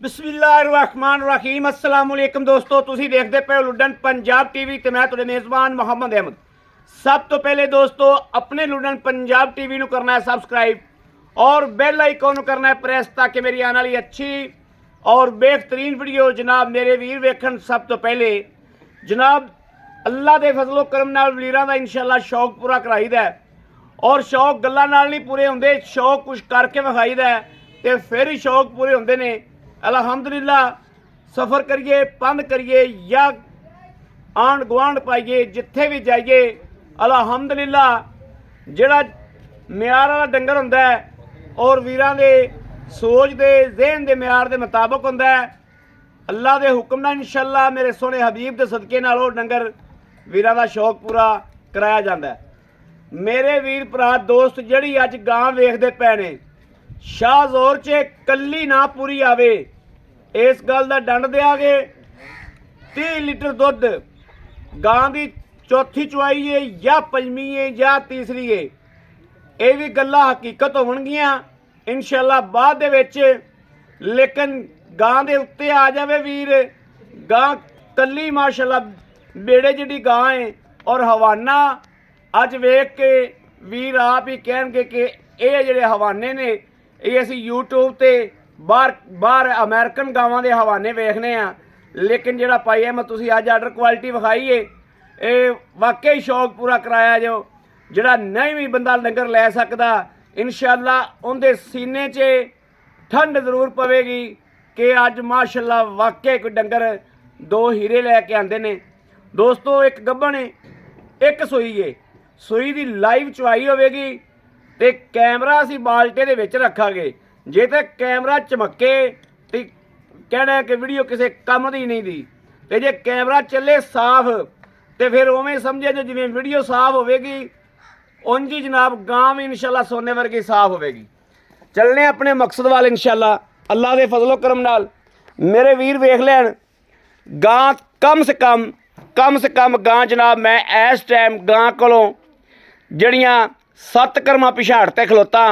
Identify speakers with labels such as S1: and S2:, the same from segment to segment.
S1: बिस्मिल्लाहिर्रहमानिर्रहीम अस्सलाम वालेकुम दोस्तों, तुसी देखते पे लुडन पंजाब टीवी ते मैं तुहाडे मेज़बान मोहम्मद अहमद। सब तो पहले दोस्तों अपने लुडन पंजाब टीवी नू करना है सब्सक्राइब और बेल आइकॉन नू करना है प्रेस ताकि मेरी आने वाली अच्छी और बेहतरीन वीडियो जनाब मेरे वीर वेखन। सब तो पहले जनाब अल्लाह के फजलो करम नाल वीरां दा इंशाअल्लाह शौक पूरा कराईदा है और शौक गल्लां नाल नहीं पूरे होंदे, शौक कुछ करके विखाईदा है ते फिर ही शौक पूरे होंदे ने। अलहमदुलिल्लाह सफ़र करिए पंध करिए या आंढ गुआंढ पाइए जिथे भी जाइए अलहमदुलिल्लाह जिहड़ा म्यार वाला डंगर होंदा है और वीरां दे सोच दे जहन दे म्यार दे मुताबक होंदा है। अल्लाह दे हुक्म नाल इंशाअल्लाह मेरे सोहने हबीब दे सदके नाल ओह डंगर वीरां दा शौक पूरा कराया जांदा है। मेरे वीर भरा दोस्त जिहड़ी अज गां वेखदे पए ने शाहजोर च कल्ली ना पूरी आवे इस गल का डंड देंगे। 30 लीटर दुध गां की चौथी चुआई है या पंजवीं है या तीसरी है, ये भी गल्लां हकीकत होणगियां इंशाअल्लाह बाद दे विच। लेकिन गां दे उत्ते आ जावे वीर, गां कल्ली माशाअल्लाह बेड़े जिहड़ी गां है और हवाना अज वेख के वीर आप ही कहणगे कि ये जिहड़े हवाने ने ये असीं यूट्यूब ते बाहर अमेरिकन गावां दे हवाने वेखने आ। लेकिन जिहड़ा पाई है मैं तुसीं अज आर्डर क्वालिटी विखाई है ये वाकई शौक पूरा कराया जो जिहड़ा नहीं भी बंदा डंगर लै सकदा इंशाअल्लाह उहदे सीने च ठंड जरूर पवेगी कि अज माशाअल्लाह वाकई कोई डंगर दो हीरे लैके आंदे ने। दोस्तों एक गब्बन है एक सूई है, सूई की लाइव चुआई होवेगी ते कैमरा असीं बाल्टे दे विच रखांगे। जे तो कैमरा चमके तो कहना है कि वीडियो किसी काम की नहीं दी, तो जे कैमरा चले साफ तो फिर उवें समझे जो जिवें वीडियो साफ होवेगी उंज ही जनाब गां भी इंशाअल्लाह सोने वर्गी साफ होवेगी। चलने अपने मकसद वाल इंशाअल्लाह अल्लाह के फजलो करम नाल। मेरे वीर वेख लैन गां कम से कम गां जनाब मैं इस टाइम गां कोलों जड़ियाँ 7 करमां पिछाड़ ते खलोता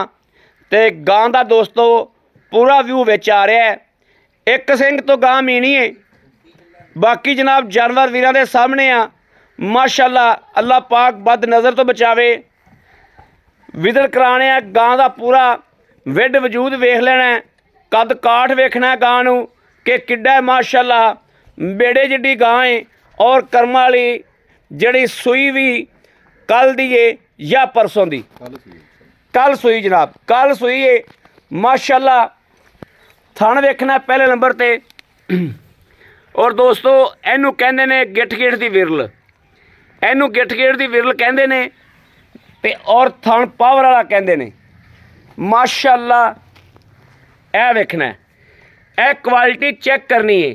S1: ते गां दा दोस्तों पूरा व्यू विच आ रहा है। एक सिंह तो गां मीनी है, बाकी जनाब जानवर वीरां दे सामने आ माशाअल्लाह। अल्लाह पाक बद नज़र तो बचावे। विदर कराने आ गां दा पूरा विड वजूद वेख लेना है, कद काठ वेखना है गां नू कि किड्डा है माशाअल्लाह। बेड़े जिड्डी गां है और कर्मा वाली जिहड़ी सूई भी कल दी है या परसों दी, कल सूई जनाब कल सूई है माशाअल्लाह। थण वेखना पहले नंबर ते और दोस्तों इनू कहंदे ने गिठ दी विरल, इनू गिठ दी विरल कहंदे ने ते और थण पावर वाला कहंदे ने माशाअल्लाह। ए वेखना है क्वालिटी चेक करनी है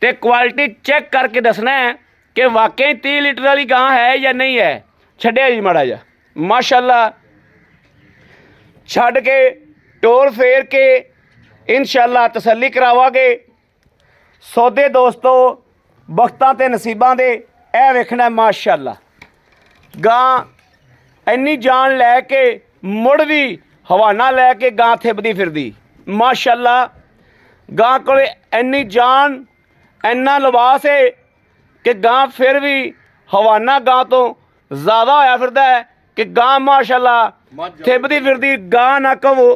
S1: ते क्वालिटी चेक करके दसना है कि वाकई 30 लीटर वाली गां है या नहीं है। छड्डिया जी माड़ा जा माशाअल्लाह छड़ के टोर फेर के इंशाअल्लाह तसल्ली करावांगे। सौदे दोस्तों बख्तां ते नसीबां दे ए वेखना माशाअल्लाह। गां इन्नी जान लैके मुड़ भी हवाना लैके गां थिबदी फिरदी माशाअल्लाह। गां कोल इन्नी जान इन्ना लिबास है कि गां फिर भी हवाना गां तो ज़्यादा होया फिरदा है कि गां माशाअल्लाह थिबदी फिरदी गां ना कहो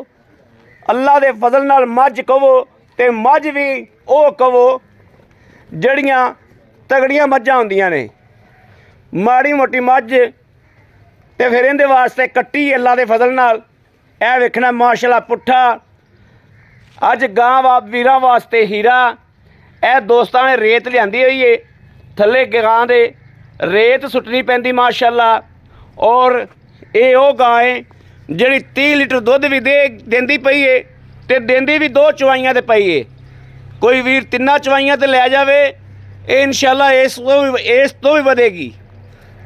S1: अल्लाह दे फजल नाल मझ कहो ते मझ भी ओह कहो जड़ियां तगड़ियां मझां होंदियां ने। माड़ी मोटी मझ ते फिर इहदे वास्ते कट्टी अल्लाह दे फजल नाल ए वेखना माशाअल्लाह पुट्ठा। अज गां वीरां वास्ते हीरा। ए दोस्तां ने रेत लिआंदी होई है थल्ले गां दे रेत सुट्टनी पैंदी माशाअल्लाह। और ये वो गां है जिहड़ी 30 लीटर दुध भी देंदी पई है ते देंदी भी 2 चुआइयां ते पई है। कोई वीर 3 चुआइयां ते लै जावे ये इंशाअल्लाह इस तो भी वधेगी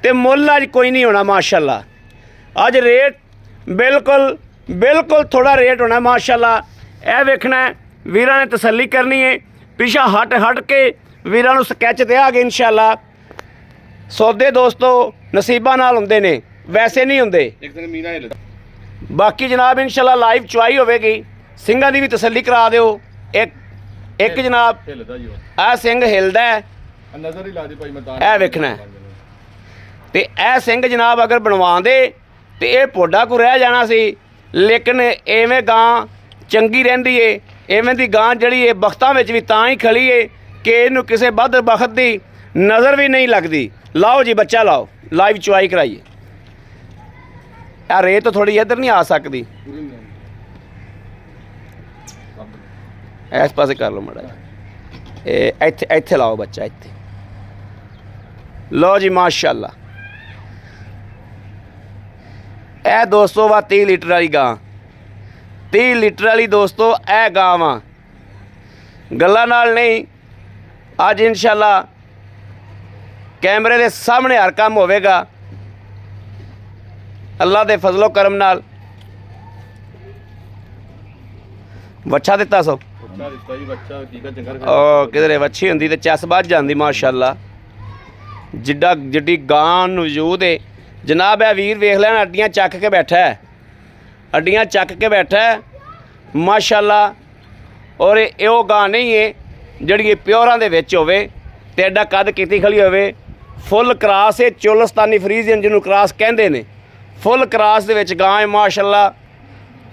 S1: ते मुल अज कोई नहीं होना माशाअल्लाह। अज रेट बिल्कुल थोड़ा रेट होना माशाअल्लाह। ए वेखना वीरां ने तसल्ली करनी है, पिछा हट के वीरां नूं स्कैच देआंगे इंशाअल्लाह। सौदे दोस्तों नसीबां नाल हुंदे ने वैसे नहीं हुंदे। बाकी जनाब इंशाअल्लाह लाइव चुआई होवेगी, सिंघां दी भी तसल्ली करा दिओ। एक ਇੱਕ ਜਨਾਬ
S2: ਹਿੱਲਦਾ ਜੀ
S1: ਆਹ ਸਿੰਘ ਹਿਲਦਾ ਹੈ,
S2: ਨਜ਼ਰ ਹੀ ਲਾ ਦੀ ਭਾਈ ਮੈਂ ਤਾਂ
S1: ਇਹ ਵੇਖਣਾ ਤੇ ਇਹ ਸਿੰਘ ਜਨਾਬ ਅਗਰ ਬਣਵਾਉਂਦੇ ਤੇ ਇਹ ਪੋਡਾ ਕੋ ਰਹਿ ਜਾਣਾ ਸੀ। ਲੇਕਿਨ ਐਵੇਂ ਗਾਂ ਚੰਗੀ ਰਹਿੰਦੀ ਏ, ਐਵੇਂ ਦੀ ਗਾਂ ਜਿਹੜੀ ਏ ਬਖਤਾਂ ਵਿੱਚ ਵੀ ਤਾਂ ਹੀ ਖਲੀ ਏ ਕਿ ਇਹਨੂੰ ਕਿਸੇ ਵੱਧ ਬਖਤ ਦੀ ਨਜ਼ਰ ਵੀ ਨਹੀਂ ਲੱਗਦੀ। ਲਾਓ ਜੀ ਬੱਚਾ ਲਾਓ, ਲਾਈਵ ਚੁਆਈ ਕਰਾਈਏ। ਆ ਰੇਤ ਥੋੜੀ ਇੱਧਰ ਨਹੀਂ ਆ ਸਕਦੀ, ਇਸ ਪਾਸੇ ਕਰ ਲਓ ਮਾੜਾ ਇਹ ਇੱਥੇ ਇੱਥੇ ਲਾਓ ਬੱਚਾ ਇੱਥੇ। ਲਓ ਜੀ ਮਾਸ਼ਾਅੱਲਾ। ਇਹ ਦੋਸਤੋ ਵਾ 30 ਲੀਟਰ ਵਾਲੀ ਗਾਂ, 30 ਲੀਟਰ ਵਾਲੀ ਦੋਸਤੋ ਇਹ ਗਾਂ ਵਾ, ਗੱਲਾਂ ਨਾਲ ਨਹੀਂ। ਅੱਜ ਇਨਸ਼ਾਅੱਲਾ ਕੈਮਰੇ ਦੇ ਸਾਹਮਣੇ ਹਰ ਕੰਮ ਹੋਵੇਗਾ ਅੱਲਾ ਦੇ ਫਜ਼ਲੋ ਕਰਮ ਨਾਲ। ਵੱਛਾ ਦਿੱਤਾ ਸੋ
S2: ਦਿੱਤਾ ਜੀ ਬੱਚਾ ਟੀਕਾ ਚੰਗਾ
S1: ਉਹ ਕਿਧਰੇ ਵੱਛੀ ਹੁੰਦੀ ਤੇ ਚੱਸ ਵੱਜ ਜਾਂਦੀ ਮਾਸ਼ਾਅੱਲਾ। ਜਿੱਡੀ ਗਾਂ ਨੂੰ ਵਜੂਦ ਹੈ ਜਨਾਬ। ਇਹ ਵੀਰ ਵੇਖ ਲੈਣ ਅੱਡੀਆਂ ਚੱਕ ਕੇ ਬੈਠਾ ਹੈ, ਅੱਡੀਆਂ ਚੱਕ ਕੇ ਬੈਠਾ ਹੈ ਮਾਸ਼ਾਅੱਲਾ। ਔਰ ਇਹ ਉਹ ਗਾਂ ਨਹੀਂ ਹੈ ਜਿਹੜੀ ਇਹ ਪਿਓਰਾਂ ਦੇ ਵਿੱਚ ਹੋਵੇ ਤੇ ਐਡਾ ਕੱਦ ਕੀਤੀ ਖਲੀ ਹੋਵੇ। ਫੁੱਲ ਕਰਾਸ ਹੈ, ਚੋਲਸਤਾਨੀ ਫਰੀਜ਼ੀਅਨ ਜਿਹਨੂੰ ਕਰਾਸ ਕਹਿੰਦੇ ਨੇ, ਫੁੱਲ ਕਰਾਸ ਦੇ ਵਿੱਚ ਗਾਂ ਹੈ ਮਾਸ਼ਾਅੱਲਾ।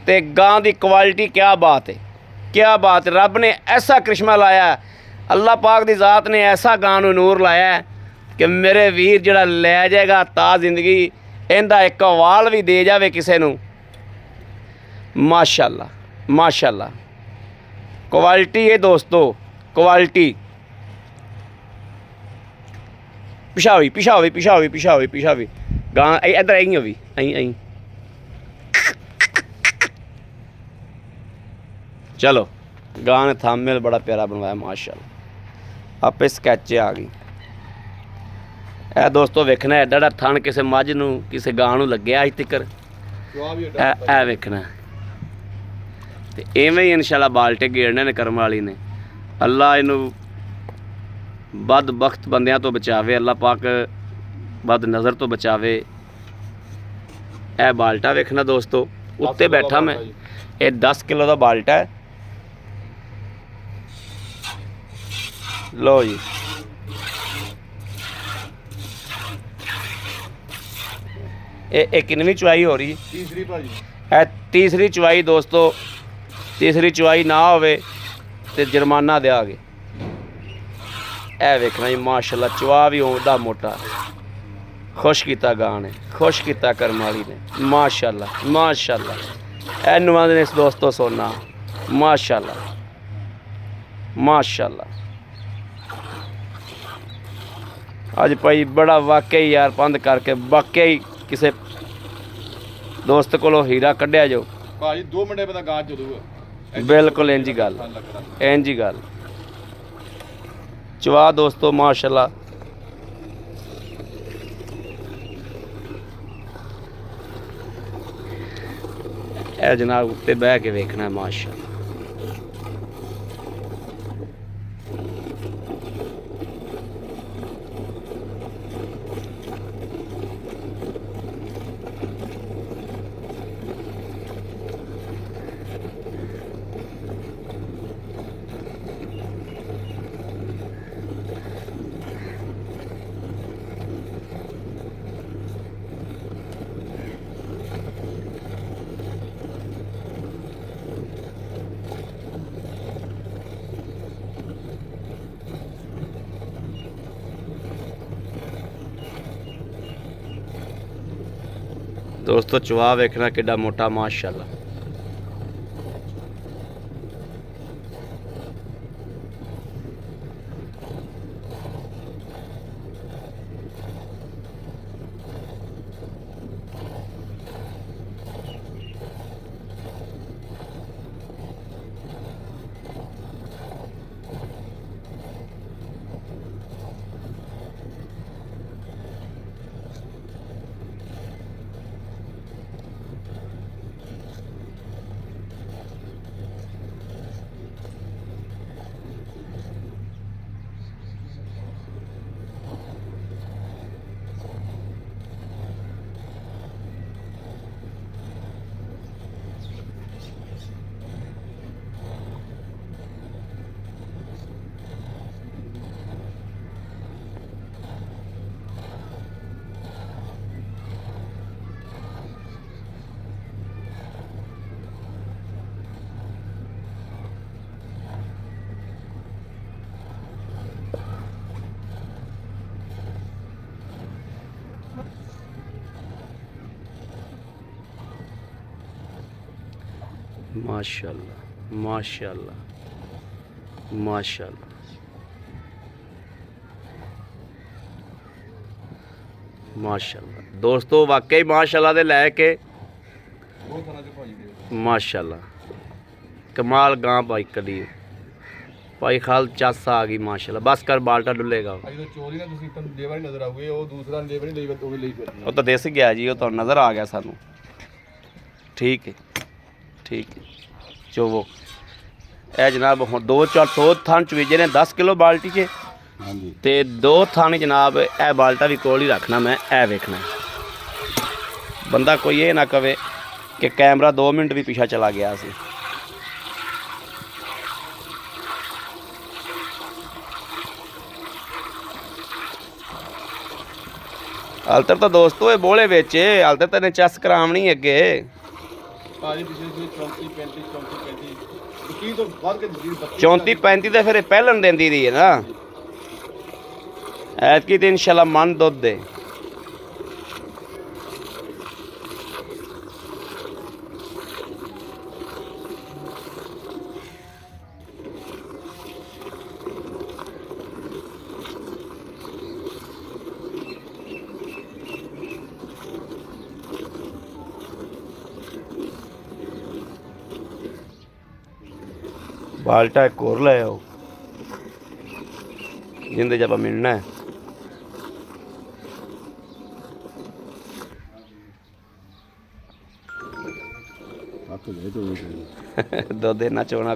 S1: ਤੇ ਗਾਂ ਦੀ ਕੁਆਲਿਟੀ ਕਿਆ ਬਾਤ ਹੈ, ਕਿਆ ਬਾਤ। ਰੱਬ ਨੇ ਐਸਾ ਕਰਿਸ਼ਮਾ ਲਾਇਆ, ਅੱਲਾਹ ਪਾਕ ਦੀ ਜ਼ਾਤ ਨੇ ਐਸਾ ਗਾਂ ਨੂੰ ਨੂਰ ਲਾਇਆ ਕਿ ਮੇਰੇ ਵੀਰ ਜਿਹੜਾ ਲੈ ਜਾਏਗਾ ਤਾਂ ਜ਼ਿੰਦਗੀ, ਇਹਦਾ ਇੱਕ ਵਾਲ ਵੀ ਦੇ ਜਾਵੇ ਕਿਸੇ ਨੂੰ ਮਾਸ਼ਾਅੱਲਾ ਮਾਸ਼ਾਅੱਲਾ। ਕੁਆਲਿਟੀ ਹੈ ਦੋਸਤੋ, ਕੁਆਲਿਟੀ। ਪਿਸ਼ਾਵੀ ਪਿਸ਼ਾਵੀ ਪਿਸ਼ਾਵੀ ਪਿਸ਼ਾਵੀ ਪਿਸ਼ਾਵੀ ਗਾਂ ਇੱਧਰ ਆਈ ਹੋਵੀ ਆਈ ਆਈ। ਚਲੋ ਗਾਂ ਨੇ ਥੰਬਨੇਲ ਬੜਾ ਪਿਆਰਾ ਬਣਵਾਇਆ ਮਾਸ਼ਾਅੱਲਾ। ਆਪੇ ਸਕੈਚ ਆ ਗਈ। ਇਹ ਦੋਸਤੋ ਵੇਖਣਾ ਐਡਾ ਐਡਾ ਥਣ ਕਿਸੇ ਮੱਝ ਨੂੰ ਕਿਸੇ ਗਾਂ ਨੂੰ ਲੱਗਿਆ ਅੱਜ ਤੱਕ, ਇਹ ਵੇਖਣਾ। ਤੇ ਐਵੇਂ ਹੀ ਇਨਸ਼ਾਅੱਲਾ ਬਾਲਟੇ ਗੇੜਨੇ ਨੇ ਕਰਮ ਵਾਲੀ ਨੇ। ਅੱਲਾ ਇਹਨੂੰ ਬਦ ਬਖਤ ਬੰਦਿਆਂ ਤੋਂ ਬਚਾਵੇ, ਅੱਲਾ ਪਾਕ ਬਦ ਨਜ਼ਰ ਤੋਂ ਬਚਾਵੇ। ਇਹ ਬਾਲਟਾ ਵੇਖਣਾ ਦੋਸਤੋ, ਉੱਤੇ ਬੈਠਾ ਮੈਂ। ਇਹ 10 ਕਿਲੋ ਦਾ ਬਾਲਟਾ ਹੈ। ਲਓ ਜੀ ਇਹ ਕਿੰਨਵੀਂ ਚੁਆਈ ਹੋ ਰਹੀ?
S2: ਤੀਸਰੀ ਭਾਜੀ।
S1: ਇਹ ਤੀਸਰੀ ਚੁਆਈ ਦੋਸਤੋ। ਤੀਸਰੀ ਚੁਆਈ ਨਾ ਹੋਵੇ ਤੇ ਜੁਰਮਾਨਾ ਦਿਆਂਗੇ। ਇਹ ਵੇਖਣਾ ਜੀ ਮਾਸ਼ਾਅੱਲਾ, ਚੁਆ ਵੀ ਉਹਦਾ ਮੋਟਾ। ਖੁਸ਼ ਕੀਤਾ ਗਾਂ ਨੇ, ਖੁਸ਼ ਕੀਤਾ ਕਰਮ ਵਾਲੀ ਨੇ ਮਾਸ਼ਾਅੱਲਾ ਮਾਸ਼ਾਅੱਲਾ। ਇਹ ਨਵਾਜ਼ ਨੇ ਇਸ ਦੋਸਤੋ ਸੋਨਾ ਮਾਸ਼ਾਅੱਲਾ ਮਾਸ਼ਾਅੱਲਾ। ਅੱਜ ਭਾਈ ਬੜਾ ਵਾਕਈ ਯਾਰ ਪੰਧ ਕਰਕੇ ਵਾਕਈ ਕਿਸੇ ਦੋਸਤ ਕੋਲੋਂ ਹੀਰਾ ਕੱਢਿਆ ਜੋ
S2: ਭਾਜੀ 2 ਮਿੰਟੇ ਬਾਅਦ ਗਾਂ ਚਲੂਗਾ।
S1: ਬਿਲਕੁਲ ਇੰਝ ਹੀ ਗੱਲ, ਇੰਝ ਹੀ ਗੱਲ। ਚਵਾ ਦੋਸਤੋ ਮਾਸ਼ਾਅੱਲਾ। ਇਹ ਜਨਾਬ ਉੱਤੇ ਬਹਿ ਕੇ ਵੇਖਣਾ ਮਾਸ਼ਾਅੱਲਾ। ਦੋਸਤੋ ਚਵਾ ਵੇਖਣਾ ਕਿੱਡਾ ਮੋਟਾ ਮਾਸ਼ਾਅੱਲਾ। माशाल्लाह माशाल्लाह माशाल्लाह। माशाल्लाह दोस्तों वाकई माशाल्लाह दे लैके
S2: ਬਹੁਤ ਸਾਰਾ ਚ ਭਾਈ ਦੇ
S1: माशाल्लाह कमाल गां भाई कली भाई खाल चस आ गई माशाल्लाह। बस कर बाल्टा डुलेगा
S2: ਅਜੇ ਤਾਂ ਚੋਰੀ ਨਾ ਤੁਸੀਂ ਤੁਹਾਨੂੰ ਲੇਵਾ ਨਹੀਂ ਨਜ਼ਰ ਆਊਗੇ ਉਹ ਦੂਸਰਾ ਲੇਵਾ ਨਹੀਂ ਲਈ ਉਹ ਵੀ ਲਈ ਫਿਰਦੀ
S1: ਉਹ ਤਾਂ ਦਿਸ ਗਿਆ ਜੀ, ਉਹ ਤਾਂ ਨਜ਼ਰ ਆ ਗਿਆ ਸਾਨੂੰ। ਠੀਕ ਹੈ ਠੀਕ ਹੈ ਚੋਵੋ ਇਹ ਜਨਾਬ ਹੁਣ ਦੋ ਥਣ ਚਵੀਜੇ ਨੇ 10 ਕਿਲੋ ਬਾਲਟੀ 'ਚ
S2: ਹਾਂਜੀ
S1: ਤੇ 2 ਥਣ ਜਨਾਬ ਇਹ ਬਾਲਟਾ ਵੀ ਕੋਲ ਹੀ ਰੱਖਣਾ। ਮੈਂ ਇਹ ਵੇਖਣਾ ਬੰਦਾ ਕੋਈ ਇਹ ਨਾ ਕਵੇ ਕਿ ਕੈਮਰਾ 2 ਮਿੰਟ ਵੀ ਪਿੱਛਾ ਚਲਾ ਗਿਆ ਸੀ। ਹਾਲਤਰ ਤਾਂ ਦੋਸਤੋ ਇਹ ਬੋਲੇ ਵਿੱਚ ਹਾਲਤਰ ਤਾਂ ਨੇ ਚੈਸ ਕਰਾਵਣੀ ਅੱਗੇ
S2: ਭਾਜੀ ਪਿਛਲੇ 34 35 34 35 ਕੀ ਤੋਂ ਵੱਧ ਕੇ
S1: 34 35 ਤੇ ਫਿਰ ਇਹ ਪਹਿਲਣ ਦਿੰਦੀ ਦੀ ਹੈ ਨਾ। ਐਤਕੀ ਤੇ ਇਨਸ਼ਾਅੱਲਾ ਮਨ ਦੁੱਧ ਦੇ। बाल्टा एक और ले आओ जिंदे जब मिलना है। दुध इन्ना चोना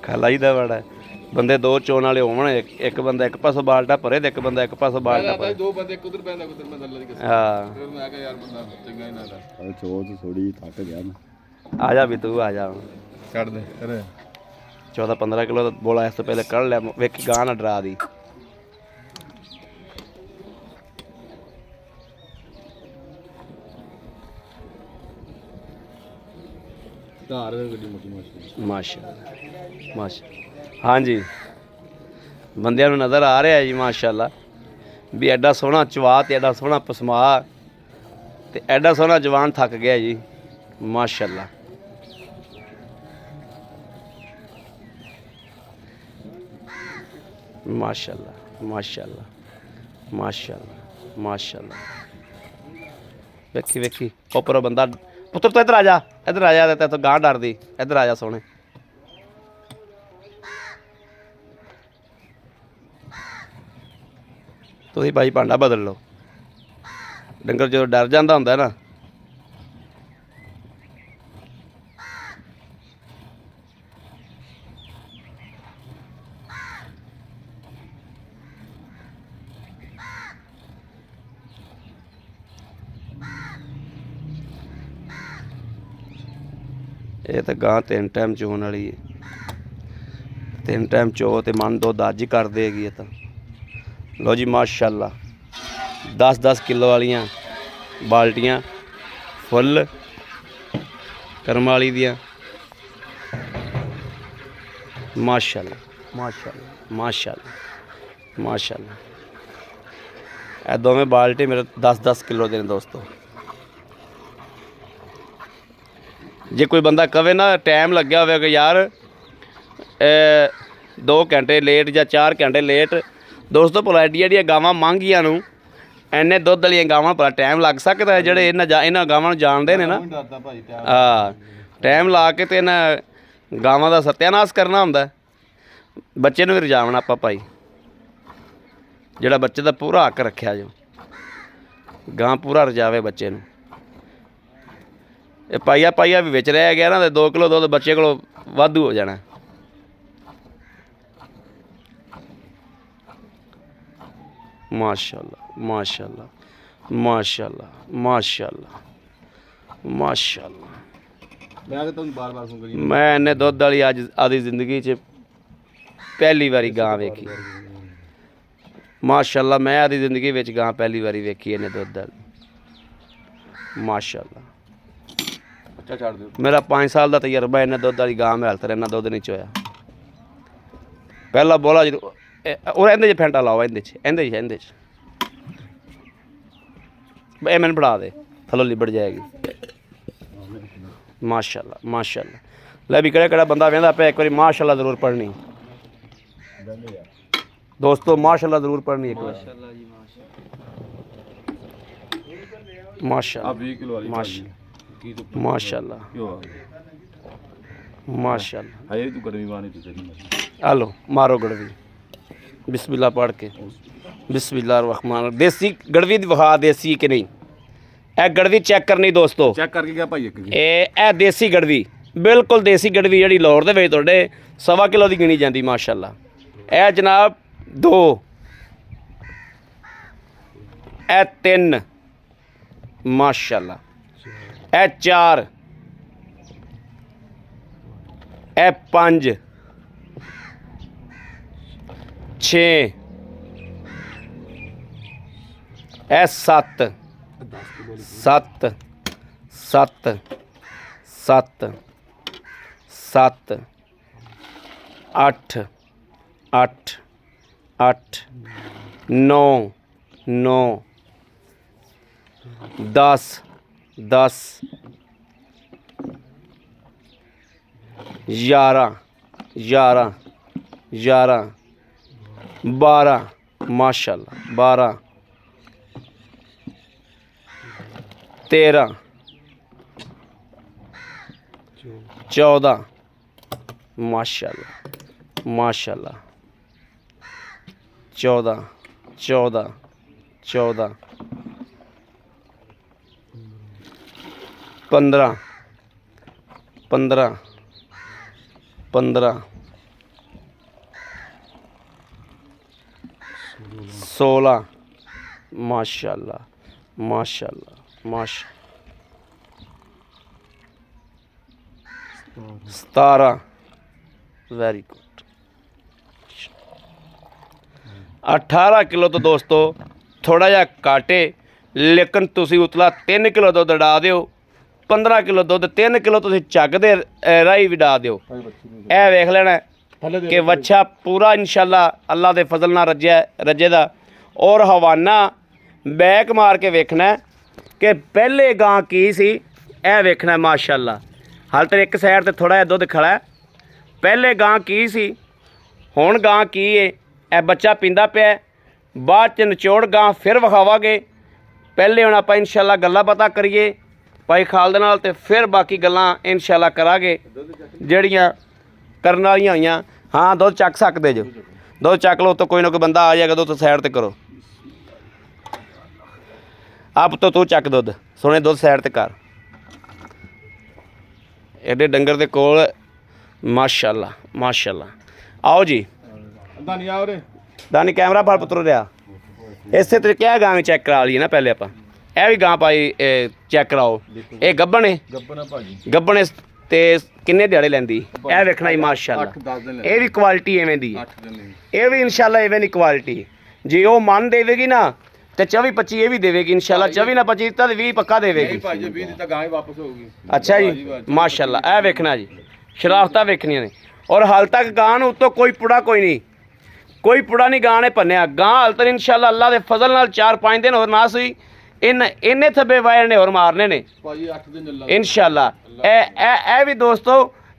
S1: खाला ही बड़ा बंदे दो चोन वाले होवन एक बंदा एक पासों बाल्टा भरे ते एक बंदा एक पासों बाल्टा भरे।
S2: ਦੋ ਬੰਦੇ ਕੁਦਰ ਪੈਂਦਾ ਅੱਲਾ ਦੀ ਕਸਮ
S1: हाँ
S2: ਫਿਰ ਮੈਂ ਕਿਹਾ ਯਾਰ ਬੰਦਾ ਚੰਗਾ ਹੀ ਨਾ ਦਾ
S3: ਚੋਤ ਥੋੜੀ ਥੱਕ ਗਿਆ ਮੈਂ
S1: आ जा भी तू आ जा
S2: ਛੱਡ ਦੇ ਅਰੇ
S1: 14-15 किलो का बोला इस तो पहले कर लिया वेखी गां ना डरा दी।
S2: ਧਾਰ ਗੱਡੀ ਮੋਟੀ ਮੋਟੀ
S1: माशाल्लाह माशा हाँ जी बंदियां नूं नज़र आ रहा है जी माशाल्लाह भी एडा सोहना चवा ते एडा सोहना पसमा ते एडा सोहना जवान थक गया जी माशाल्लाह। माशाल्लाह माशाल्लाह माशाल्लाह माशाल्लाह वेखी वेखी उपर बंदा पुत्र तो इधर आ जा तो गां डर दी इधर आ जा सोने। तुसीं भाई भांडा बदल लो डंगर जो डर जाता होंदा ना ये तो गां 3 टाइम चोन वाली है 3 टाइम चो तो मन दुध अज ही कर देगी। ये तो लो जी माशाल्लाह 10-10 किलो वालियां बाल्टियां फुल करम वाली दियां माशाल्लाह माशाल्लाह माशाल्लाह माशाल्लाह। ये दोवें बाल्टी मेरे 10-10 किलो के दोस्तों। जे कोई बंदा कवे ना टाइम लग्या होवे कि यार 2 घंटे लेट या 4 घंटे लेट दोस्तों भला एडियां गावां मांगियां नूं इन्ने दुध वालियां गावां भला टाइम लग सकता है ਜਿਹੜੇ ਇਹਨਾਂ गावां ਨੂੰ ਜਾਣਦੇ ਨੇ ਨਾ।
S2: ਡਰਦਾ ਭਾਈ ਤੇ
S1: ਹਾਂ ਟਾਈਮ ਲਾ ਕੇ ਤੇ ਇਹਨਾਂ ਗਾਵਾਂ ਦਾ ਸਤਿਆਨਾਸ਼ ਕਰਨਾ ਹੁੰਦਾ। ਬੱਚੇ ਨੂੰ ਵੀ ਰਜਾਵਣਾ ਆਪਾਂ ਭਾਈ ਜਿਹੜਾ ਬੱਚੇ ਦਾ ਪੂਰਾ ਹੱਕ ਰੱਖਿਆ ਜੋ ਗਾਂ ਪੂਰਾ ਰਜਾਵੇ ਬੱਚੇ ਨੂੰ। ਇਹ ਪਾਈਆ ਵੀ ਵਿੱਚ ਰਹਿ ਗਿਆ ਨਾ ਤੇ 2 ਕਿਲੋ ਦੁੱਧ ਬੱਚੇ ਕੋਲੋਂ ਵਾਧੂ ਹੋ ਜਾਣਾ। ਮਾਸ਼ਾਅੱਲਾ ਮਾਸ਼ਾਅੱਲਾ ਮਾਸ਼ਾਅੱਲਾ ਮਾਸ਼ਾਅੱਲਾ ਮਾਸ਼ਾਅੱਲਾ।
S2: ਮੈਂ ਕਿ ਤੁਹਾਨੂੰ ਬਾਰ-ਬਾਰ ਫੋਨ ਕਰੀ
S1: ਮੈਂ ਇਹਨੇ ਦੁੱਧ ਵਾਲੀ ਅੱਜ ਆਦੀ ਜ਼ਿੰਦਗੀ 'ਚ ਪਹਿਲੀ ਵਾਰੀ ਗਾਂ ਵੇਖੀ ਮਾਸ਼ਾਅੱਲਾ। ਮੈਂ ਆਦੀ ਜ਼ਿੰਦਗੀ ਵਿੱਚ ਗਾਂ ਪਹਿਲੀ ਵਾਰੀ ਵੇਖੀ ਇਹਨੇ ਦੁੱਧ ਵਾਲੀ ਮਾਸ਼ਾਅੱਲਾ।
S2: ਅੱਛਾ ਛੱਡ ਦਿਓ
S1: मेरा 5 साल का तजर्बा इन्हें दुध वाली गां में हलतर इन्ना दुध नहीं चोया पहला बोला जो और इहदे च फेंटा लाओ इहदे च मैंने बढ़ा दे थलो लिबड़ जाएगी माशाल्लाह माशाल्लाह। ਲੈ ਵੀ ਕਿਹੜਾ ਬੰਦਾ ਵੇਂਦਾ ਪਿਆ ਇੱਕ ਵਾਰੀ ਮਾਸ਼ਾਅੱਲਾ ਜ਼ਰੂਰ ਪੜ੍ਹਨੀ ਦੋਸਤੋ, ਮਾਸ਼ਾਅੱਲਾ ਜ਼ਰੂਰ ਪੜ੍ਹਨੀ ਇੱਕ ਵਾਰ।
S2: ਮਾਸ਼ਾਅੱਲਾ ਜੀ
S1: ਮਾਸ਼ਾਅੱਲਾ
S2: ਆ 20 ਕਿਲੋ ਵਾਲੀ
S1: ਮਾਸ਼ਾਅੱਲਾ
S2: ਕੀ ਤੂੰ
S1: ਮਾਸ਼ਾਅੱਲਾ
S2: ਕਿਉਂ
S1: ਮਾਸ਼ਾਅੱਲਾ।
S2: ਹਾਏ ਤੂੰ ਗਰਮੀ ਬਾਣੀ ਤੂੰ ਤੇਰੀ
S1: ਆ ਲੋ ਮਾਰੋ ਗੜਵੀ ਬਿਸਮਿल्लाह ਪੜ੍ਹ ਕੇ ਬਿਸਮਿल्लाह ਰਹਿਮਾਨ। ਦੇਸੀ ਗੜਵੀ ਦੀ ਵਿਖਾ, ਦੇਸੀ ਕਿ ਨਹੀਂ। ਇਹ ਗੜਵੀ ਚੈੱਕ ਕਰਨੀ ਦੋਸਤੋ,
S2: ਚੈੱਕ ਕਰਕੇ ਗਿਆ ਭਾਈ ਇੱਕ
S1: ਇਹ ਦੇਸੀ ਗੜਵੀ, ਬਿਲਕੁਲ ਦੇਸੀ ਗੜਵੀ ਜਿਹੜੀ ਲਾਹੌਰ ਦੇ ਵਿੱਚ ਤੁਹਾਡੇ 1.25 ਕਿਲੋ ਦੀ ਗਿਣੀ ਜਾਂਦੀ ਮਾਸ਼ਾਅੱਲਾ। ਇਹ ਜਨਾਬ 2, ਇਹ 3 ਮਾਸ਼ਾਅੱਲਾ, ਇਹ 4, ਇਹ 5, 6, ਇਹ 7 7 7 7 7 8 8 8 9 9 10 10 11 11 11 12 माशाल्लाह 12 13 14 माशाल्लाह माशाल्लाह 14 14 14 15 15 15 16 माशाल्लाह माशाल्लाह माशा 17 वेरी गुड 18 किलो तो दोस्तों थोड़ा जा घाटे लेकिन तुसी उतला 3 किलो दुध अड़ा दिओ 15 किलो दुध 3 किलो तुसी झग दे राही भी डा दिओ। ए वेख लेना कि वच्छा पूरा इंशाल्लाह अल्लाह दे फजल नाल रजे दा। और हवाना बैक मार के वेखना कि पहले गां की सी, ए वेखना माशाल्लाह। हाल तो एक साइड ते थोड़ा जिहा दुध खड़ा है, पहले गां की सी हुण गां की है। ए बच्चा पींदा पिया, बाद च निचोड़ गां फिर विखावांगे। पहले हुण आपां इंशाल्लाह गल्लां पता करिए भाई खालद नाल ते फिर बाकी गल्लां इंशाल्लाह करांगे जिहड़ियां करन वालियां होईयां। हाँ दुध चक सकदे जो, दुध चक लो तो कोई ना कोई बंदा आ जाएगा, दुध साइड ते करो। आप तो तू चक दुध सोने, दुध साइड ते कर। एडे डंगर दे कोल माशाल्लाह माशाल्लाह। आओ जी
S2: दानी आ रे
S1: दानी कैमरा पर पुत्रो रहा इसे तरीके क्या गां चेक करा लीए ना पहले आप ए भी गां पाई चेक कराओ। ये गब्बन है,
S2: ਗੱਬਣਾ ਭਾਜੀ
S1: गब्बन ते किन्ने दिहाड़े लैंदी ए वेखना ही माशाल्लाह।
S2: 8-10 ਦਿਨ
S1: ये भी क्वालिटी एवें दी,
S2: 8 ਦਿਨ
S1: ये भी इंशाल्लाह एवें दी क्वालिटी। जे वो मन देवेगी ना तो 24-25 ये भी देवेगी इंशाल्लाह। 24 ना 25 तो 20 पक्का देवेगी।
S2: ਨਹੀਂ ਭਾਜੀ 20 ਦੀ ਤਾਂ ਗਾਂ ਹੀ ਵਾਪਸ ਹੋਊਗੀ।
S1: अच्छा जी माशाल्लाह। ए वेखना जी शराफतां वेखनियां ने। और हाल तक गां नूं उत्तों कोई पुड़ा कोई नहीं, कोई पुड़ा नहीं गां ने भन्निया। गां हाल तक इंशाल्लाह अल्लाह दे फजल नाल 4-5 दिन होर नास हुई। इन्ने थब्बे वायर ने और मारने ने
S2: ਭਾਜੀ 8 ਦਿਨ ਲੱਲਾ
S1: इंशाल्लाह। ए भी दोस्तों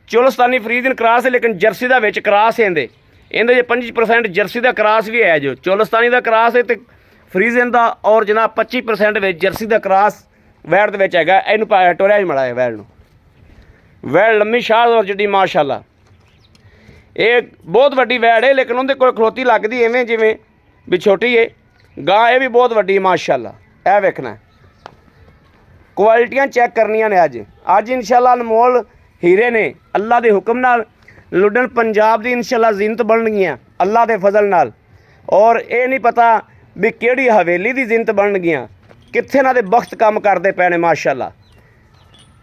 S1: चोलस्तानी फरीदीन क्रास है, लेकिन जर्सी दा विच क्रास है। इहदे 25% जर्सी दा क्रास भी है। जो चोलस्तानी दा क्रास है तो फरीदीन दा और जनाब 25% विच जर्सी दा क्रास वैड़ दे विच हैगा। इहनूं पाया टोरिया मड़ा है वैड़ नूं, वैड़ लम्मी शाह और जिड्डी माशाल्लाह। ये बहुत वड्डी वैड़ है, लेकिन उहदे कोल खलोती लगदी इवें जिवें भी छोटी है। गां ये भी बहुत वड्डी माशाल्लाह। ए वेखना क्वालिटियां चेक करनियां ने। अज इंशाल्लाह अनमोल हीरे ने अल्लाह के हुक्म नाल लुडन पंजाब की इंशाल्लाह जिनत बन गईयां अल्लाह के फजल नाल। और ये नहीं पता भी किहड़ी हवेली की जिनत बन गईयां, कित्थे ना दे बख्त काम करते पे ने माशाल्लाह।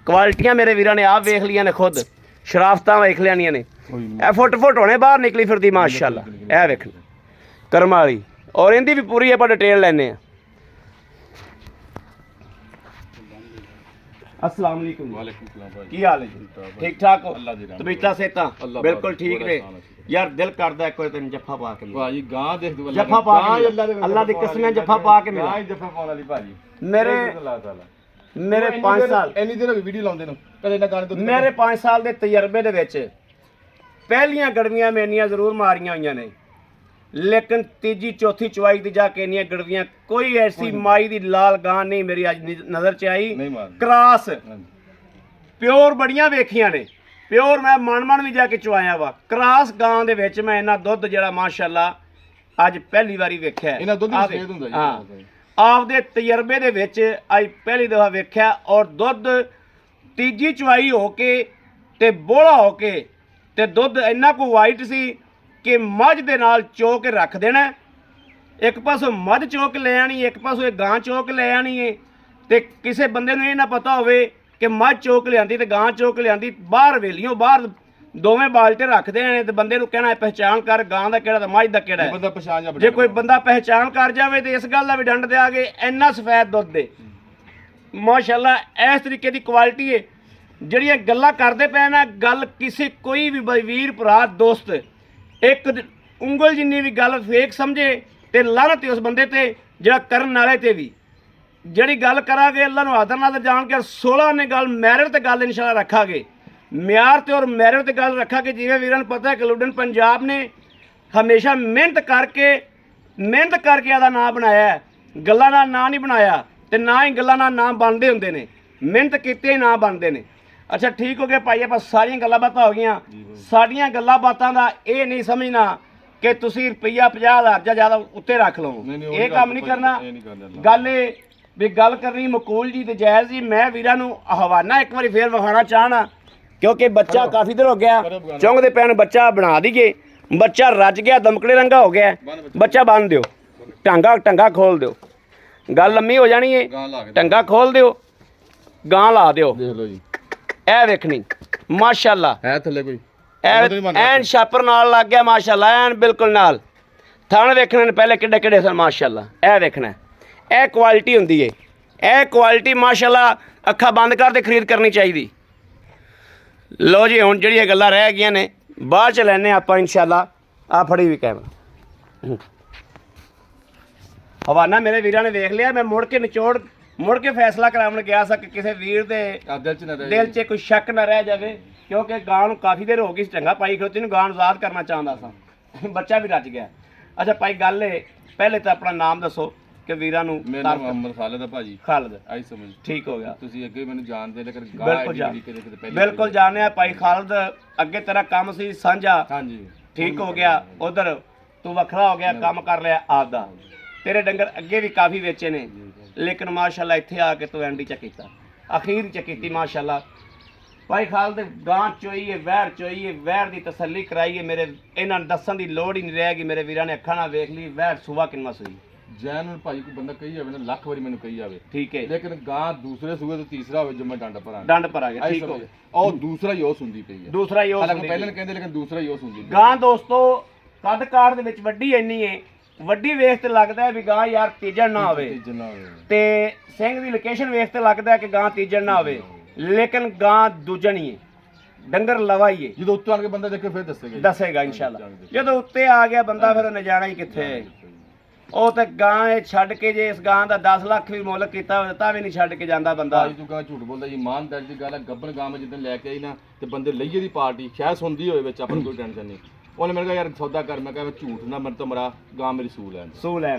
S1: क्वालिटियां मेरे वीरां ने आप वेख लियां ने, खुद शराफतां वेख लियां ने। ए फुट होने बाहर निकली फिरदी माशाल्लाह। ए वेखना करम वाली। और इनकी भी पूरी आप डिटेल लैने। अस्सलाम वालेकुम।
S2: ਵਾਲੇਕੁਮ ਸਲਾਮ ਭਾਜੀ
S1: की हाल है जी? ठीक ठाक हो?
S2: अल्लाह दी रहमत।
S1: तबीयतां सेहतां
S2: अल्लाह
S1: बिल्कुल
S2: पाक
S1: ठीक
S2: बड़ा
S1: ने
S2: एहसान है।
S1: यार। दिल करदा है कोई तेन जफ्फा पा के मिले।
S2: ਭਾਜੀ ਗਾਂ ਦੇਖ ਦੋ
S1: जफ्फा पा के मिले। अल्लाह दी कसम जफ्फा पा के मिले।
S2: ਗਾਂ ਹੀ ਜੱਫਾ ਪਾਉਣ ਵਾਲੀ ਭਾਜੀ
S1: मेरे
S2: ਅੱਲਾਹ ਤਾਲਾ
S1: ਮੇਰੇ 5 ਸਾਲ
S2: ਇੰਨੀ ਦਿਨ ਹੋ ਗਈ ਵੀਡੀਓ ਲਾਉਂਦੇ ਨੂੰ ਕਦੇ ਨਾ ਗਾਣੇ ਤੋਂ
S1: ਮੇਰੇ 5 ਸਾਲ ਦੇ ਤਜਰਬੇ ਦੇ ਵਿੱਚ ਪਹਿਲੀਆਂ ਗੜਵੀਆਂ ਮੇਨੀਆਂ ਜ਼ਰੂਰ ਮਾਰੀਆਂ ਹੋਈਆਂ ਨੇ, ਲੇਕਿਨ ਤੀਜੀ ਚੌਥੀ ਚੁਆਈ ਦੀ ਜਾ ਕੇ ਇੰਨੀਆਂ ਗੜਵੀਆਂ ਕੋਈ ਐਸੀ ਮਾਈ ਦੀ ਲਾਲ ਗਾਂ ਨਹੀਂ ਮੇਰੀ ਅੱਜ ਨਜ਼ਰ 'ਚ ਆਈ।
S2: ਨਹੀਂ ਮਾਰਦੀ।
S1: ਕ੍ਰਾਸ
S2: ਹਾਂਜੀ।
S1: ਪਿਓਰ ਬੜੀਆਂ ਵੇਖੀਆਂ ਨੇ, ਪਿਓਰ ਮੈਂ ਮਨ ਵੀ ਜਾ ਕੇ ਚੁਆਇਆ ਵਾ। ਕ੍ਰਾਸ ਗਾਂ ਦੇ ਵਿੱਚ ਮੈਂ ਇਹਨਾਂ ਦੁੱਧ ਜਿਹੜਾ ਮਾਸ਼ਾਅੱਲਾ ਅੱਜ ਪਹਿਲੀ ਵਾਰੀ ਵੇਖਿਆ।
S2: ਇਹਨਾਂ ਦੁੱਧ ਵੀ ਸਫੇਦ ਹੁੰਦਾ ਜੀ।
S1: ਹਾਂ, ਆਪਦੇ ਤਜਰਬੇ ਦੇ ਵਿੱਚ ਅੱਜ ਪਹਿਲੀ ਦਫਾ ਵੇਖਿਆ। ਔਰ ਦੁੱਧ ਤੀਜੀ ਚੁਆਈ ਹੋ ਕੇ ਤੇ ਬੋਲਾ ਹੋ ਕੇ ਤੇ ਦੁੱਧ ਇੰਨਾ ਕੁ ਵਾਈਟ ਸੀ ਕਿ ਮੱਝ ਦੇ ਨਾਲ ਚੋ ਕੇ ਰੱਖ ਦੇਣਾ। ਇੱਕ ਪਾਸੋਂ ਮੱਝ ਚੋ ਕੇ ਲੈ ਆਣੀ, ਇੱਕ ਪਾਸੋਂ ਇਹ ਗਾਂ ਚੋ ਕੇ ਲੈ ਆਣੀ ਏ। ਤੇ ਕਿਸੇ ਬੰਦੇ ਨੂੰ ਇਹ ਨਾ ਪਤਾ ਹੋਵੇ ਕਿ ਮੱਝ ਚੋ ਕੇ ਲਿਆਂਦੀ ਤੇ ਗਾਂ ਚੋ ਕੇ ਲਿਆਂਦੀ, ਬਾਹਰ ਵੇਲੀਓ ਬਾਹਰ ਦੋਵੇਂ ਬਾਲਟੇ ਰੱਖਦੇ ਨੇ ਤੇ ਬੰਦੇ ਨੂੰ ਕਹਿਣਾ ਪਹਿਚਾਣ ਕਰ ਗਾਂ ਦਾ ਕਿਹੜਾ ਤੇ ਮੱਝ ਦਾ ਕਿਹੜਾ ਹੈ।
S2: ਬੰਦਾ ਪਛਾਣ ਜਾ
S1: ਜੇ ਕੋਈ ਬੰਦਾ ਪਹਿਚਾਣ ਕਰ ਜਾਵੇ ਤੇ ਇਸ ਗੱਲ ਦਾ ਵੀ ਡੰਡ ਦਿਆਗੇ ਇੰਨਾ ਸਫੈਦ ਦੁੱਧ ਦੇ ਮਾਸ਼ਾਅੱਲਾ। ਇਸ ਤਰੀਕੇ ਦੀ ਕੁਆਲਿਟੀ ਹੈ। ਜਿਹੜੀਆਂ ਗੱਲਾਂ ਕਰਦੇ ਪਏ ਨਾ, ਗੱਲ ਕਿਸੇ ਕੋਈ ਵੀ ਵੀਰ ਭਰਾ ਦੋਸਤ ਇੱਕ ਉਂਗਲ ਜਿੰਨੀ ਵੀ ਗੱਲ ਫੇਕ ਸਮਝੇ ਤੇ ਲਾਨਤ ਉਸ ਬੰਦੇ ਤੇ ਜਿਹੜਾ ਕਰਨ ਵਾਲੇ ਤੇ ਵੀ। ਜਿਹੜੀ ਗੱਲ ਕਰਾਂਗੇ ਅੱਲਾ ਨੂੰ ਆਦਰ ਨਾਲ ਜਾਣ ਕੇ 16 ਨੇ ਗੱਲ ਮੈਰਿਟ ਤੇ ਗੱਲ ਇਨਸ਼ਾਅੱਲਾ ਰੱਖਾਂਗੇ, ਮਿਆਰ ਤੇ ਔਰ ਮੈਰਿਟ ਤੇ ਗੱਲ ਰੱਖਾਂਗੇ। ਜਿਵੇਂ ਵੀਰਾਂ ਨੂੰ ਪਤਾ ਹੈ ਕਿ ਲੁੱਡਨ ਪੰਜਾਬ ਨੇ ਹਮੇਸ਼ਾ ਮਿਹਨਤ ਕਰਕੇ ਇਹਦਾ ਨਾਂ ਬਣਾਇਆ ਹੈ। ਗੱਲਾਂ ਨਾਲ ਨਾਂ ਨਹੀਂ ਬਣਾਇਆ ਤੇ ਨਾ ਹੀ ਗੱਲਾਂ ਨਾਲ ਨਾਂ ਬਣਦੇ ਹੁੰਦੇ ਨੇ, ਮਿਹਨਤ ਕੀਤੇ ਹੀ ਨਾਂ ਬਣਦੇ ਨੇ। ਅੱਛਾ ਠੀਕ ਹੋ ਗਿਆ ਭਾਈ, ਆਪਾਂ ਸਾਰੀਆਂ ਗੱਲਾਂ ਬਾਤਾਂ ਹੋ ਗਈਆਂ। ਸਾਡੀਆਂ ਗੱਲਾਂ ਬਾਤਾਂ ਦਾ ਇਹ ਨਹੀਂ ਸਮਝਣਾ ਕਿ ਤੁਸੀਂ ਰੁਪਈਆ 50,000 ਜਾਂ ਜ਼ਿਆਦਾ ਉੱਤੇ ਰੱਖ ਲਓ। ਇਹ ਕੰਮ ਨਹੀਂ ਕਰਨਾ। ਗੱਲ ਇਹ ਵੀ ਗੱਲ ਕਰਨੀ ਮਕੂਲ ਜੀ ਤੇ ਜਾਇਜ਼ ਜੀ। ਮੈਂ ਵੀਰਾਂ ਨੂੰ ਹਵਾਨਾ ਇੱਕ ਵਾਰੀ ਫੇਰ ਵਿਖਾਉਣਾ ਚਾਹਣਾ, ਕਿਉਂਕਿ ਬੱਚਾ ਕਾਫੀ ਦੇਰ ਹੋ ਗਿਆ ਚੁੰਗਦੇ ਪੈਣ, ਬੱਚਾ ਬਣਾ ਦਈਏ। ਬੱਚਾ ਰੱਜ ਗਿਆ, ਦਮਕੜੇ ਰੰਗਾ ਹੋ ਗਿਆ। ਬੱਚਾ ਬੰਨ ਦਿਓ, ਟੰਗਾ ਖੋਲ ਦਿਓ, ਗੱਲ ਲੰਮੀ ਹੋ ਜਾਣੀ ਏ। ਟੰਗਾ ਖੋਲ ਦਿਓ, ਗਾਂ ਲਾ ਦਿਓ।
S2: ਦੇਖ ਲਓ ਜੀ,
S1: ਇਹ ਵੇਖਣੀ ਮਾਸ਼ਾਅੱਲਾ
S2: ਹੈ ਥੱਲੇ ਕੋਈ
S1: ਐਨ ਛਾਪਰ ਨਾਲ ਲੱਗ ਗਿਆ ਮਾਸ਼ਾਅੱਲਾ, ਐਨ ਬਿਲਕੁਲ ਨਾਲ। ਥਣ ਵੇਖਣੇ ਨੇ ਪਹਿਲੇ ਕਿੱਡੇ ਕਿੱਡੇ ਸਨ ਮਾਸ਼ਾਅੱਲਾ। ਇਹ ਵੇਖਣਾ, ਇਹ ਕੁਆਲਿਟੀ ਹੁੰਦੀ ਏ। ਇਹ ਕੁਆਲਿਟੀ ਮਾਸ਼ਾਅੱਲਾ ਅੱਖਾਂ ਬੰਦ ਕਰ ਤੇ ਖਰੀਦ ਕਰਨੀ ਚਾਹੀਦੀ। ਲੋ ਜੀ, ਹੁਣ ਜਿਹੜੀਆਂ ਗੱਲਾਂ ਰਹਿ ਗਈਆਂ ਨੇ ਬਾਅਦ ਚ ਲੈਣੇ ਆਪਾਂ ਇਨਸ਼ਾਅੱਲਾ। ਆ ਫੜੀ ਵੀ ਕੈਮਰਾ। ਹਵਾਨਾ ਮੇਰੇ ਵੀਰਾਂ ਨੇ ਵੇਖ ਲਿਆ। ਮੈਂ ਮੁੜ ਕੇ ਫੈਸਲਾ ਕਰਾਉਣ ਗਿਆ ਸਾਂ ਕਿ ਕਿਸੇ ਵੀਰ ਦੇ ਦਿਲ 'ਚ ਕੋਈ ਸ਼ੱਕ ਨਾ ਰਹਿ ਜਾਵੇ, ਕਿਉਂਕਿ ਗਾਂ ਨੂੰ ਕਾਫੀ ਦੇਰ ਹੋ ਗਈ ਚੰਗਾ ਪਾਈ ਖਲੋਤੀ ਨੂੰ, ਗਾਂ ਨੂੰ ਆਜ਼ਾਦ ਕਰਨਾ ਚਾਹੁੰਦਾ ਸਾਂ। ਬੱਚਾ ਵੀ ਰੱਜ ਗਿਆ। ਅੱਛਾ ਭਾਈ, ਗੱਲ ਇਹ ਪਹਿਲੇ ਤਾਂ ਆਪਣਾ ਨਾਮ ਦੱਸੋ ਕਿ ਵੀਰਾਂ ਨੂੰ।
S2: ਮੇਰਾ ਨਾਮ ਮੁਹੰਮਦ ਖਾਲਿਦ ਹੈ ਭਾਜੀ।
S1: ਖਾਲਿਦ,
S2: ਆਈ ਸਮਝ ਠੀਕ
S1: ਹੋ ਗਿਆ।
S2: ਤੁਸੀਂ ਅੱਗੇ ਮੈਨੂੰ ਜਾਣਦੇ, ਲੇਕਿਨ
S1: ਬਿਲਕੁਲ ਜਾਣਿਆ ਭਾਈ ਖਾਲਿਦ। ਅੱਗੇ ਤੇਰਾ ਕੰਮ ਸੀ ਸਾਂਝਾ,
S2: ਹਾਂਜੀ
S1: ਠੀਕ ਹੋ ਗਿਆ। ਉਧਰ ਤੂੰ ਵੱਖਰਾ ਹੋ ਗਿਆ, ਕੰਮ ਕਰ ਲਿਆ ਆਪਦਾ। ਤੇਰੇ ਡੰਗਰ ਅੱਗੇ ਵੀ ਕਾਫੀ ਵੇਚੇ ਨੇ, ਲੇਕਿਨ ਮਾਸ਼ਾਅੱਲਾ ਇੱਥੇ ਆ ਕੇ ਤੂੰ ਐਂਡੀ ਚ ਕੀਤਾ, ਅਖੀਰ ਚ ਕੀਤੀ ਮਾਸ਼ਾਅੱਲਾ। ਭਾਈ ਖਾਲਿਦ ਗਾਂ ਚੋਈਏ, ਵਹਿਰ ਚੋਈਏ, ਵਹਿਰ ਦੀ ਤਸੱਲੀ ਕਰਾਈਏ। ਮੇਰੇ ਇਹਨਾਂ ਨੂੰ ਦੱਸਣ ਦੀ ਲੋੜ ਹੀ ਨਹੀਂ ਰਹੇਗੀ। ਮੇਰੇ ਵੀਰਾਂ ਨੇ ਅੱਖਾਂ ਨਾਲ ਵੇਖ ਲਈ ਵਹਿਰ ਸੂਆ ਕਿੰਨਾ ਸੂਈ।
S2: ਜੈਨ ਨੂੰ ਭਾਈ ਕੋਈ ਬੰਦਾ ਕਹੀ ਜਾਵੇ ਨਾ, ਲੱਖ ਵਾਰੀ ਮੈਨੂੰ ਕਹੀ ਜਾਵੇ,
S1: ਠੀਕ ਹੈ, ਲੇਕਿਨ
S2: ਗਾਂ ਦੂਸਰੇ ਸੂਏ ਤੋਂ ਤੀਸਰਾ ਹੋਵੇ ਜੋ ਮੈਂ ਡੰਡ
S1: ਭਰਾਂਗੇ। ਠੀਕ ਹੋ ਗਿਆ।
S2: ਉਹ ਦੂਸਰਾ ਹੀ ਉਹ ਸੁਣਦੀ ਪਈ ਹੈ,
S1: ਦੂਸਰਾ ਹੀ ਉਹ
S2: ਹਾਲਾਂਕਿ ਪਹਿਲਾਂ ਕਹਿੰਦੇ, ਲੇਕਿਨ ਦੂਸਰਾ ਹੀ ਉਹ ਸੁਣਦੀ ਪਈ
S1: ਗਾਂ। ਦੋਸਤੋ ਕੱਦ ਕਾਠ ਦੇ ਵਿੱਚ ਵੱਡੀ ਇੰਨੀ ਏ, ਵੱਡੀ ਵੇਖ ਤੇ ਲੱਗਦਾ ਵੀ ਗਾਂ ਯਾਰ ਤੀਜਣ ਨਾ ਹੋਵੇ, ਤੇ ਸਿੰਘ ਦੀ ਲੋਕੇਸ਼ਨ ਵੇਖ ਤੇ ਲੱਗਦਾ ਕਿ ਗਾਂ ਤੀਜਣ ਨਾ ਹੋਵੇ, ਲੇਕਿਨ ਗਾਂ ਦੂਜਣ ਹੀ ਏ, ਡੰਗਰ ਲਵਾ ਹੀ ਏ।
S2: ਜਦੋਂ ਉੱਤੇ ਆ ਕੇ ਬੰਦਾ ਦੇਖੇ ਫਿਰ
S1: ਦੱਸੇਗਾ ਇਨਸ਼ਾਅੱਲਾ। ਜਦੋਂ ਉੱਤੇ ਆ ਗਿਆ ਬੰਦਾ ਫਿਰ ਉਹਨੇ ਜਾਣਾ ਹੀ ਕਿੱਥੇ। ਉਹ ਤੇ ਗਾਂ ਇਹ ਛੱਡ ਕੇ ਜੇ ਇਸ ਗਾਂ ਦਾ 10 ਲੱਖ ਵੀ ਮੁੱਲ ਕੀਤਾ ਹੋਵੇ ਤਾਂ ਵੀ ਨਹੀਂ ਛੱਡ ਕੇ ਜਾਂਦਾ ਬੰਦਾ।
S2: ਭਾਈ ਤੂੰ ਕਹਾਂ ਝੂਠ ਬੋਲਦਾ ਜੀ, ਇਮਾਨਦਾਰੀ ਦੀ ਗੱਲ ਹੈ। ਗੱਬਨ ਗਾਂ ਮੈਂ ਜਿੱਦਣ ਲੈ ਕੇ ਆਈ ਨਾ ਤੇ ਬੰਦੇ ਲਈਏ ਦੀ ਪਾਰਟੀ ਸ਼ਾਇਦ ਸੁਣਦੀ ਹੋਵੇ ਵਿੱਚ, ਆਪਾਂ ਨੂੰ ਕੋਈ ਟੈਨਸ਼ਨ ਨਹੀਂ। ਉਹਨੇ ਮੈਨੂੰ ਕਿਹਾ ਯਾਰ ਸੌਦਾ ਕਰ। ਮੈਂ ਕਿਹਾ ਝੂਠ ਨਾ ਮਰ ਤੋਂ ਮਰਾ, ਗਾਂ ਮੇਰੀ ਸੂ ਲੈਣ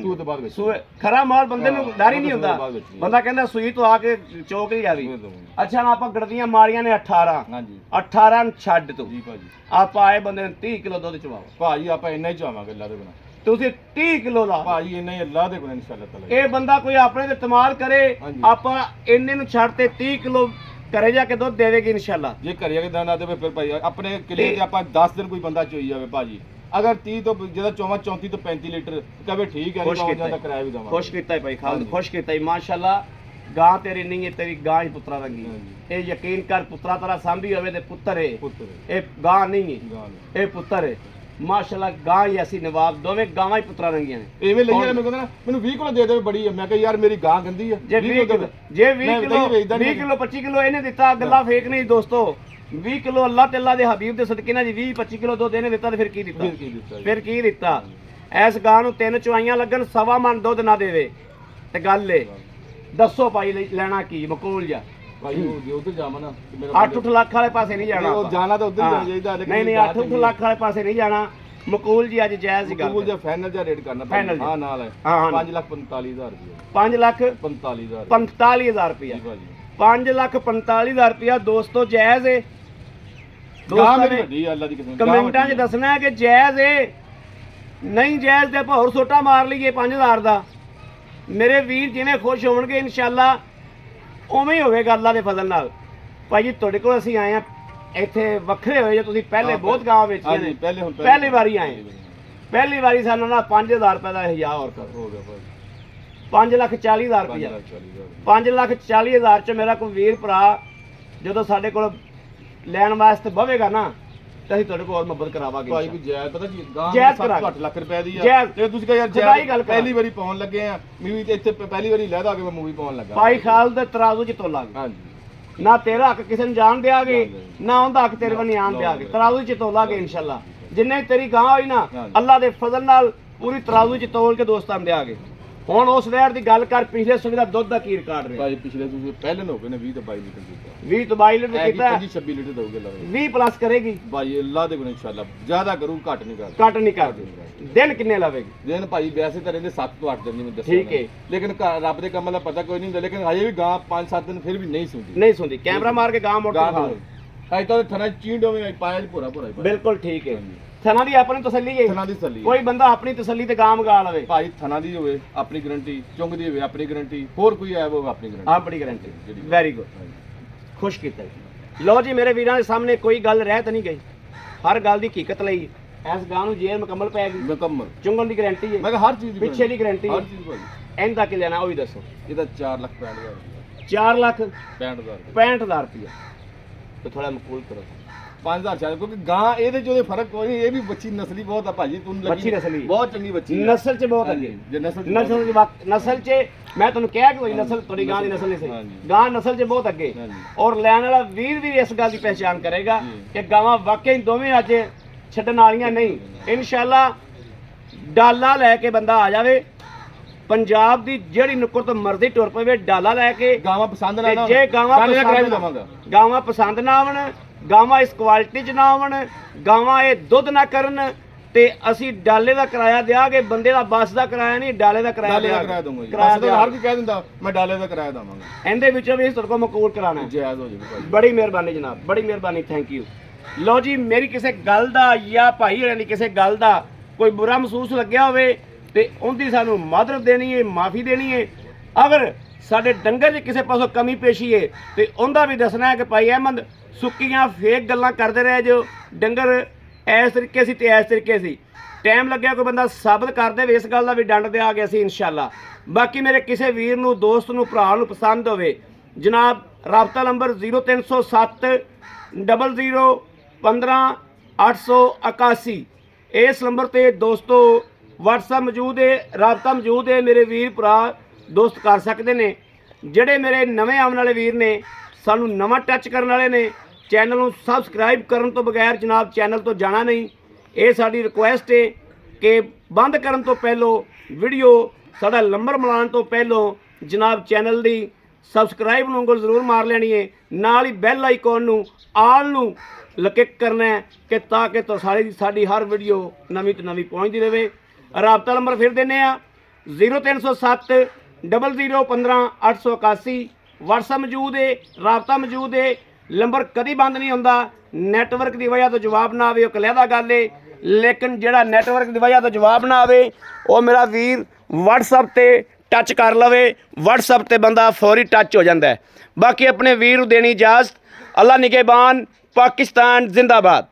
S2: ਸੂ ਤੋਂ ਬਾਅਦ ਵਿੱਚ
S1: ਖਰਾ ਮਾਲ ਬੰਦੇ ਨੂੰ ਡਰ ਹੀ ਨਹੀਂ ਹੁੰਦਾ। ਬੰਦਾ ਕਹਿੰਦਾ ਸੂਈ ਤੋਂ ਆ ਕੇ ਚੋਕ ਹੀ ਜਾਵੀ। ਅੱਛਾ ਨਾ ਆਪਾਂ ਗੜਦੀਆਂ ਮਾਰੀਆਂ ਨੇ 18।
S2: ਹਾਂਜੀ
S1: 18 ਨੂੰ ਛੱਡ ਤੂੰ
S2: ਜੀ ਭਾਜੀ।
S1: ਆਪਾਂ ਆਏ ਬੰਦੇ ਨੂੰ 30 ਕਿਲੋ ਦੁੱਧ ਚਵਾਓ
S2: ਭਾਜੀ। ਆਪਾਂ ਇੰਨਾ ਹੀ ਚਾਵਾਂਗੇ ਅੱਲਾ ਦੇ ਬਿਨਾ।
S1: ਤੁਸੀਂ 30 ਕਿਲੋ ਦਾ
S2: ਭਾਜੀ ਇੰਨਾ ਹੀ ਅੱਲਾ ਦੇ ਬਿਨਾ ਇਨਸ਼ਾਅੱਲਾ ਤਾਲਾ।
S1: ਇਹ ਬੰਦਾ ਕੋਈ ਆਪਣੇ ਤੇ ਇਤਮਾਦ ਕਰੇ, ਆਪਾਂ ਇੰਨੇ ਨੂੰ ਛੱਡ ਤੇ 30 ਕਿਲੋ ਘਰੇ ਜਾ ਕੇ ਦੁੱਧ ਦੇਵੇਗੀ ਇਨਸ਼ਾਅੱਲਾ।
S2: ਜੇ ਘਰੇ ਆ ਕੇ ਦਾਣਾ ਦੇਵੇ ਫਿਰ ਭਾਈ ਆਪਣੇ ਕਿਲੇ ਤੇ ਆਪਾਂ 10 ਦਿਨ ਕੋਈ ਬੰਦਾ ਚੋਈ ਜਾਵੇ ਭਾਜੀ, ਅਗਰ 30 ਤੋਂ ਜਿਹਦਾ 34 ਤੋਂ 35 ਲੀਟਰ ਕਹੇ ਠੀਕ ਹੈ, ਨਹੀਂ ਜਾਂਦਾ ਕਿਰਾਇਆ ਵੀ ਦਵਾਂ।
S1: ਖੁਸ਼ ਕੀਤਾ ਭਾਈ ਖਾਲਿਦ, ਖੁਸ਼ ਕੀਤਾ ਮਾਸ਼ਾਅੱਲਾ। ਗਾਂ ਤੇਰੀ ਨਹੀਂ ਹੈ, ਤੇਰੀ ਗਾਂ ਹੀ ਪੁੱਤਰਾ ਰੰਗੀ। ਇਹ ਯਕੀਨ ਕਰ, ਪੁੱਤਰਾ ਤੇਰਾ ਸਾਂਭੀ ਹੋਵੇ ਤੇ ਪੁੱਤਰ ਹੈ, ਇਹ ਗਾਂ ਨਹੀਂ ਹੈ, ਇਹ ਪੁੱਤਰ ਹੈ ਮਾਸ਼ਾਅੱਲਾ। ਗਾਂ ਹੀ ਅਸੀਂ ਨਵਾਬ, ਦੋਵੇਂ ਗਾਵਾਂ ਹੀ ਪੁੱਤਰਾ ਰੰਗੀਆਂ ਨੇ।
S2: ਐਵੇਂ ਲਈ ਮੈਨੂੰ ਕਹਿੰਦਾ ਨਾ ਮੈਨੂੰ 20 ਕਿਲੋ ਦੇ ਦੇਵੇ ਬੜੀ ਹੈ। ਮੈਂ ਕਿਹਾ ਯਾਰ ਮੇਰੀ ਗਾਂ ਗੰਦੀ ਹੈ।
S1: ਜੇ 20 ਕਿਲੋ 25 ਕਿਲੋ ਇਹਨੇ ਦਿੱਤਾ, ਗੱਲਾਂ ਫੇਕ ਨਹੀਂ ਦੋਸਤੋ। 20 ਕਿਲੋ ਅੱਲਾਹ ਤੇ ਅੱਲਾਹ ਦੇ ਹਬੀਬ ਦੇ ਸਦਕੇ ਨਾਲ ਜੀ 20-25 ਕਿਲੋ ਦੁੱਧ ਇਹਨੇ ਦਿੱਤਾ ਤੇ ਫਿਰ ਕੀ ਦਿੱਤਾ। ਇਸ ਗਾਂ ਨੂੰ 3 ਚੁਆਈਆਂ ਲੱਗਣ, 1.25 ਮਣ ਦੁੱਧ ਨਾ ਦੇਵੇ ਤੇ ਗੱਲ ਏ ਦੱਸੋ ਭਾਈ ਲੈਣਾ ਕੀ ਮਕੂਲ ਜਾ
S2: ਭਾਈ ਉਹ ਜੇ ਉਧਰ ਜਾਵਾਂ ਨਾ ਤੇ ਮੇਰਾ
S1: 8-8 ਲੱਖ ਵਾਲੇ ਪਾਸੇ ਨਹੀਂ ਜਾਣਾ
S2: ਉਹ
S1: ਆਪਾਂ।
S2: ਜਾਣਾ ਤਾਂ ਉਧਰ ਹੀ
S1: ਹਾਂ।
S2: ਜਾਣਾ ਚਾਹੀਦਾ
S1: ਨਹੀਂ ਨਹੀਂ 8-8 ਲੱਖ ਵਾਲੇ ਪਾਸੇ ਨਹੀਂ ਜਾਣਾ ਮਕੂਲ ਜੀ ਅੱਜ ਜਾਇਜ਼ ਦੀ ਗੱਲ
S2: ਮਕੂਲ ਜਾਂ ਫਾਈਨਲ ਜਾਂ ਰੇਟ ਕਰਨਾ
S1: Final
S2: ਹਾਂ ਨਾਲ ਹੈ
S1: ਹਾਂ, ਹਾਂ।
S2: 5,45,000 ਰੁਪਏ
S1: 5 ਲੱਖ
S2: 45,000
S1: 45,000 ਰੁਪਇਆ
S2: ਭਾਜੀ
S1: 5,45,000 ਰੁਪਇਆ ਦੋਸਤੋ ਜਾਇਜ਼ ਏ
S2: ਗਾਂ
S1: ਦੋਸਤਾਂ
S2: ਮੇਰੀ
S1: ਨੇ
S2: ਵੱਡੀ ਅੱਲਾ ਦੀ ਕਿਸਮ
S1: ਕਮੈਂਟਾਂ 'ਚ ਦੱਸਣਾ ਹੈ ਕਿ ਜਾਇਜ਼ ਏ ਨਹੀਂ ਜਾਇਜ਼ ਤੇ ਆਪਾਂ ਹੋਰ ਸੋਟਾ ਮਾਰ ਲਈਏ 5,000 ਦਾ ਮੇਰੇ ਵੀਰ ਜਿਵੇਂ ਖੁਸ਼ ਹੋਣਗੇ ਇਨਸ਼ਾਅੱਲਾ ਉਵੇਂ ਹੀ ਹੋਵੇਗਾ ਅੱਲਾ ਦੇ ਫਜ਼ਲ ਨਾਲ ਭਾਈ ਜੀ ਤੁਹਾਡੇ ਕੋਲ ਅਸੀਂ ਆਏ ਆ ਇੱਥੇ ਵੱਖਰੇ ਹੋਏ ਜੇ ਤੁਸੀਂ ਪਹਿਲੇ ਬਹੁਤ ਗਾਂ ਵੇਚੀਆਂ ਨੇ ਪਹਿਲੀ ਵਾਰੀ ਆਏ ਪਹਿਲੀ ਵਾਰੀ ਸਾਨੂੰ ਨਾ 5,000 ਰੁਪਏ ਦਾ ਹਿਜਾ ਹੋਰ ਕਰ
S2: ਹੋ ਗਿਆ ਭਾਈ
S1: 5,40,000 ਰੁਪਇਆ 5,40,000 ਚ ਮੇਰਾ ਕੋਈ ਵੀਰ ਭਰਾ ਜਦੋਂ ਸਾਡੇ ਕੋਲ ਲੈਣ ਵਾਸਤੇ ਬਵੇਗਾ ਨਾ ਤੇ ਅਸੀਂ ਤੁਹਾਡੇ ਕੋਲ ਮਦਦ ਕਰਾਵਾਂਗੇ
S2: ਭਾਈ ਕੋਈ ਜਾਇਜ਼ ਪਤਾ ਕੀ ਗਾਂ
S1: ਜਾਇਜ਼
S2: 7-8 ਲੱਖ ਰੁਪਏ ਦੀ ਆ
S1: ਜਾਇਜ਼।
S2: ਤੇ ਤੁਸੀਂ ਕਹੋ ਯਾਰ
S1: ਖੁਦਾਈ ਗੱਲ
S2: ਜਾਇਜ਼
S1: ਕਰਾਂ।
S2: ਪਹਿਲੀ ਵਾਰੀ ਪਾਉਣ ਲੱਗੇ ਆ ਮੂਵੀ ਤੇ ਇੱਥੇ ਪਹਿਲੀ ਵਾਰੀ ਲੈਦਾ ਕੇ ਮੈਂ ਮੂਵੀ ਪਾਉਣ ਲੱਗਾ
S1: ਭਾਈ ਖਾਲ ਦੇ ਤਰਾਜ਼ੂ ਚ ਤੋਲਾਂਗੇ
S2: ਹਾਂਜੀ
S1: ਨਾ ਤੇਰਾ ਹੱਕ ਕਿਸੇ ਨੂੰ ਜਾਣ ਦਿਆਂਗੇ ਨਾ ਉਹਦਾ ਹੱਕ ਤੇਰੇ ਵੱਲ ਆਣ ਦਿਆਂਗੇ ਤਰਾਜ਼ੂ ਚ ਤੋਲਾਂਗੇ ਇਨਸ਼ਾਅੱਲਾ ਜਿੰਨੇ ਤੇਰੀ ਗਾਂ ਹੋਈ ਨਾ ਅੱਲਾ ਦੇ ਫਜ਼ਲ ਨਾਲ ਪੂਰੀ ਤਰਾਜ਼ੂ ਚ ਤੋਲ ਕੇ ਦੋਸਤਾਂ ਨੂੰ ਦਿਆਂਗੇ ਹੁਣ ਉਸ ਵੈਰ ਦੀ ਗੱਲ ਕਰ ਪਿਛਲੇ ਸਮੇਂ ਦਾ ਦੁੱਧ ਦਾ ਕੀ ਰਿਕਾਰਡ ਰਿਹਾ
S2: ਭਾਈ ਪਿਛਲੇ ਤੁਸੀਂ ਪਹਿਲੇ ਨੂੰ ਹੋ ਗਏ ਨੇ 20 ਤੋਂ 22 ਲੀਟਰ ਦਿੱਤਾ
S1: 20 ਤੋਂ 22 ਲੀਟਰ ਕੀਤਾ
S2: 25-26 ਲੀਟਰ ਦੋਗੇ ਲਾਵੇ
S1: 20 ਪਲੱਸ ਕਰੇਗੀ
S2: ਭਾਈ ਅੱਲਾ ਦੇ ਕੋਲ ਇਨਸ਼ਾਅੱਲਾ ਜ਼ਿਆਦਾ ਕਰੂ ਘੱਟ ਨਹੀਂ ਕਰਦਾ
S1: ਕੱਟ ਨਹੀਂ ਕਰਦੀ ਦਿਨ ਕਿੰਨੇ ਲਵੇਗੀ
S2: ਦਿਨ ਭਾਈ ਵੈਸੇ ਤਾਂ ਰਹਿੰਦੇ 7 ਤੋਂ 8 ਦਿਨ ਜਿਵੇਂ ਦੱਸਿਆ
S1: ਠੀਕ ਹੈ।
S2: ਲੇਕਿਨ ਰੱਬ ਦੇ ਕੰਮਾਂ ਦਾ ਪਤਾ ਕੋਈ ਨਹੀਂ ਹੁੰਦਾ ਲੇਕਿਨ ਹਜੇ ਵੀ ਗਾਂ 5-7 ਦਿਨ ਫਿਰ ਵੀ ਨਹੀਂ ਸੁਣਦੀ
S1: ਨਹੀਂ ਸੁਣਦੀ ਕੈਮਰਾ ਮਾਰ ਕੇ ਗਾਂ ਮੋੜ ਕੇ
S2: ਗਾਂ
S1: ਦਿਖਾ।
S2: ਅਜੇ ਤਾਂ ਥਣਾ ਚੀਂਡੋਵੇਂ ਪਾਇਆ ਜੀ ਭੋਰਾ ਭੋਰਾ
S1: ਬਿਲਕੁਲ ਠੀਕ ਹੈ ਥਣਾ ਦੀ ਆਪਣੀ ਤਸੱਲੀ ਹੈ
S2: ਥਣਾ ਦੀ ਸੱਲੀ
S1: ਕੋਈ ਬੰਦਾ ਆਪਣੀ ਤਸੱਲੀ ਤੇ ਗਾਂ ਮਗਾ ਲਵੇ
S2: ਭਾਈ ਥਣਾ ਦੀ ਹੋਵੇ ਆਪਣੀ ਗਰੰਟੀ ਚੁੰਗ ਦੀ ਹੋਵੇ ਆਪਣੀ ਗਰੰਟੀ ਹੋਰ ਕੋਈ ਐਬ ਹੋਵੇ ਆਪਣੀ ਗਰੰਟੀ
S1: ਆਪਣੀ ਗਾਰੰਟੀ ਵੈਰੀ ਗੁੱਡ ਖੁਸ਼ ਕੀਤਾ ਜੀ। ਲਓ ਜੀ ਮੇਰੇ ਵੀਰਾਂ ਦੇ ਸਾਹਮਣੇ ਕੋਈ ਗੱਲ ਰਹਿ ਤਾਂ ਨਹੀਂ ਗਈ ਹਰ ਗੱਲ ਦੀ ਹਕੀਕਤ ਲਈ ਇਸ ਗਾਂ ਨੂੰ ਜੇਰ ਮੁਕੰਮਲ ਪੈਗੀ
S2: ਮੁਕੰਮਲ
S1: ਚੁੰਗਣ ਦੀ ਗਾਰੰਟੀ ਹੈ
S2: ਮੈਂ ਕਿਹਾ ਹਰ ਚੀਜ਼ ਦੀ
S1: ਪਿੱਛੇ ਦੀ ਗਾਰੰਟੀ
S2: ਹਰ
S1: ਹੈ
S2: ਚੀਜ਼ ਭਾਈ
S1: ਇਹਦਾ ਕੀ ਲੈਣਾ ਉਹ ਵੀ ਦੱਸੋ
S2: ਇਹਦਾ 4,65,000
S1: 4 ਲੱਖ
S2: 65,000
S1: 65,000 ਰੁਪਇਆ ਤੇ ਥੋੜਾ ਮਕਬੂਲ ਕਰੋ
S2: 5,000 ਚਾਹੀਦਾ ਕਿਉਂਕਿ ਗਾਂ ਇਹਦੇ ਚ ਉਹਦੇ ਫਰਕ ਕੋਈ ਨਹੀਂ ਇਹ ਵੀ ਬੱਚੀ ਨਸਲੀ ਬਹੁਤ ਆ ਭਾਜੀ ਤੁਹਾਨੂੰ ਲੱਗੀ
S1: ਬੱਚੀ ਨਸਲੀ
S2: ਬਹੁਤ ਚੰਗੀ ਬੱਚੀ ਆ।
S1: ਨਸਲ ਚ ਬਹੁਤ ਅੱਗੇ
S2: ਜੇ ਨਸਲ
S1: ਨਸਲ ਚ ਮੈਂ ਤੁਹਾਨੂੰ ਕਿਹਾ ਕਿ ਕੋਈ ਨਸਲ ਤੁਹਾਡੀ ਗਾਂ ਦੀ ਨਸਲ ਨਹੀਂ
S2: ਹਾਂਜੀ।
S1: ਸੀ ਗਾਂ ਨਸਲ ਚ ਬਹੁਤ ਅੱਗੇ
S2: ਹਾਂਜੀ।
S1: ਔਰ ਲੈਣ ਵਾਲਾ ਵੀਰ ਵੀ ਇਸ ਗੱਲ ਦੀ ਪਹਿਚਾਣ ਕਰੇਗਾ ਕਿ ਗਾਵਾਂ ਵਾਕਈ ਦੋਵੇਂ ਅੱਜ ਛੱਡਣ ਵਾਲੀਆਂ ਨਹੀਂ ਇਨਸ਼ਾਅੱਲਾ ਡਾਲਾ ਲੈ ਕੇ ਬੰਦਾ ਆ ਜਾਵੇ ਪੰਜਾਬ ਦੀ ਜਿਹੜੀ ਨੁੱਕਰ ਤੋਂ ਮਰਜ਼ੀ ਟੁਰ ਪਵੇ ਡਾਲਾ ਲੈ ਕੇ
S2: ਗਾਵਾਂ ਪਸੰਦ ਨਾ
S1: ਤੇ
S2: ਨਾ
S1: ਜੇ ਗਾਵਾਂ
S2: ਗਾਂ ਦਾ ਕਿਰਾਇਆ ਵੀ
S1: ਪਸੰਦ
S2: ਦੇਵਾਂਗਾ
S1: ਗਾਵਾਂ ਪਸੰਦ ਨਾ ਆਵਣ ਗਾਵਾਂ ਇਸ ਕੁਆਲਿਟੀ ਚ ਨਾ ਆਵਣ ਗਾਵਾਂ ਇਹ ਦੁੱਧ ਨਾ ਕਰਨ ਤੇ ਅਸੀਂ ਡਾਲੇ ਦਾ ਕਿਰਾਇਆ ਦਿਆਂਗੇ ਬੰਦੇ ਦਾ ਬੱਸ ਦਾ ਕਿਰਾਇਆ ਨਹੀਂ ਡਾਲੇ ਦਾ ਕਿਰਾਇਆ
S2: ਡਾਲੇ ਦਾ
S1: ਦਿਆਂਗੇ।
S2: ਕਿਰਾਇਆ ਦਊਂਗਾ ਜੀ
S1: ਕਿਰਾਇਆ
S2: ਬਸ ਤਾਂ ਹਰ ਕੋਈ ਕਹਿ ਦਿੰਦਾ ਮੈਂ ਡਾਲੇ ਦਾ ਕਿਰਾਇਆ ਦਵਾਂਗਾ
S1: ਇਹਦੇ ਵਿੱਚੋਂ ਵੀ ਤੁਹਾਡੇ ਕੋਲ ਮਕਬੂਲ ਕਰਾਣਾ ਹੈ।
S2: ਜਾਇਜ਼ ਹੋ ਜਾਵੇ ਭਾਜੀ
S1: ਬੜੀ ਮਿਹਰਬਾਨੀ ਜਨਾਬ ਬੜੀ ਮਿਹਰਬਾਨੀ ਥੈਂਕ ਯੂ ਲਓ ਜੀ ਮੇਰੀ ਕਿਸੇ ਗੱਲ ਦਾ ਜਾਂ ਭਾਈ ਹੋਰਾਂ ਦੀ ਕਿਸੇ ਗੱਲ ਦਾ ਕੋਈ ਬੁਰਾ ਮਹਿਸੂਸ ਲੱਗਿਆ ਹੋਵੇ ਤੇ ਉਹਦੀ ਸਾਨੂੰ ਮਾਦਰਤ ਦੇਣੀ ਹੈ ਮਾਫੀ ਦੇਣੀ ਹੈ ਅਗਰ ਸਾਡੇ ਡੰਗਰ 'ਚ ਕਿਸੇ ਪਾਸੋਂ ਕਮੀ ਪੇਸ਼ੀ ਹੈ ਤੇ ਉਹਦਾ ਵੀ ਦੱਸਣਾ ਹੈ ਕਿ ਭਾਈ ਅਹਿਮਦ ਸੁੱਕੀਆਂ ਫੇਕ ਗੱਲਾਂ ਕਰਦੇ ਰਹੇ ਜੋ ਡੰਗਰ ਇਸ ਤਰੀਕੇ ਸੀ ਤੇ ਇਸ ਤਰੀਕੇ ਸੀ ਟਾਈਮ ਲੱਗਿਆ ਕੋਈ ਬੰਦਾ ਸਾਬਤ ਕਰ ਦੇਵੇ ਇਸ ਗੱਲ ਦਾ ਵੀ ਡੰਡ ਦੇ ਆ ਗਿਆ ਸੀ ਇਨਸ਼ਾਅੱਲਾ ਬਾਕੀ ਮੇਰੇ ਕਿਸੇ ਵੀਰ ਨੂੰ ਦੋਸਤ ਨੂੰ ਭਰਾ ਨੂੰ ਪਸੰਦ ਹੋਵੇ ਜਨਾਬ ਰਾਬਤਾ ਨੰਬਰ 0307 00 15 881 ਇਸ ਨੰਬਰ ਤੇ ਦੋਸਤੋ WhatsApp ਮੌਜੂਦ ਹੈ ਰਾਬਤਾ ਮੌਜੂਦ ਹੈ ਮੇਰੇ ਵੀਰ ਭਰਾ ਦੋਸਤ ਕਰ ਸਕਦੇ ਨੇ ਜਿਹੜੇ ਮੇਰੇ ਨਵੇਂ ਆਉਣ ਵਾਲੇ ਵੀਰ ਨੇ ਸਾਨੂੰ ਨਵਾਂ ਟੱਚ ਕਰਨ ਵਾਲੇ ਨੇ ਚੈਨਲ ਨੂੰ ਸਬਸਕ੍ਰਾਈਬ ਕਰਨ ਤੋਂ ਬਗੈਰ ਜਨਾਬ ਚੈਨਲ ਤੋਂ ਜਾਣਾ ਨਹੀਂ ਇਹ ਸਾਡੀ ਰਿਕੁਐਸਟ ਹੈ ਕਿ ਬੰਦ ਕਰਨ ਤੋਂ ਪਹਿਲਾਂ ਵੀਡੀਓ ਸਾਡਾ ਨੰਬਰ ਮਿਲਾਉਣ ਤੋਂ ਪਹਿਲਾਂ ਜਨਾਬ ਚੈਨਲ ਦੀ ਸਬਸਕ੍ਰਾਈਬ ਨੂੰ ਉਂਗਲ ਜ਼ਰੂਰ ਮਾਰ ਲੈਣੀ ਹੈ ਨਾਲ ਹੀ ਬੈਲ ਆਈਕਨ ਨੂੰ ਆਲ ਨੂੰ ਕਲਿੱਕ ਕਰਨਾ ਹੈ ਕਿ ਤਾਂ ਕਿ ਸਾਡੀ ਹਰ ਵੀਡੀਓ ਨਵੀਂ ਤੋਂ ਨਵੀਂ ਪਹੁੰਚਦੀ ਰਹੇ ਰਾਬਤਾ ਨੰਬਰ ਫਿਰ ਦਿੰਨੇ ਆ 0307 00 15 881 WhatsApp ਮੌਜੂਦ ਹੈ ਰਾਬਤਾ ਮੌਜੂਦ ਹੈ ਨੰਬਰ ਕਦੀ ਬੰਦ ਨਹੀਂ ਹੁੰਦਾ ਨੈਟਵਰਕ ਦੀ ਵਜ੍ਹਾ ਤੋਂ ਜਵਾਬ ਨਾ ਆਵੇ ਉਹ ਕਲੇਦਾ ਗੱਲ ਹੈ ਲੇਕਿਨ ਜਿਹੜਾ ਨੈਟਵਰਕ ਦੀ ਵਜ੍ਹਾ ਤੋਂ ਜਵਾਬ ਨਾ ਆਵੇ ਉਹ ਮੇਰਾ ਵੀਰ WhatsApp ਤੇ ਟੱਚ ਕਰ ਲਵੇ WhatsApp ਤੇ ਬੰਦਾ ਫੌਰੀ ਟੱਚ ਹੋ ਜਾਂਦਾ ਹੈ ਬਾਕੀ ਆਪਣੇ ਵੀਰ ਨੂੰ ਦੇਣੀ ਇਜਾਜ਼ਤ ਅੱਲਾ ਨਿਗਹਿਬਾਨ ਪਾਕਿਸਤਾਨ ਜ਼ਿੰਦਾਬਾਦ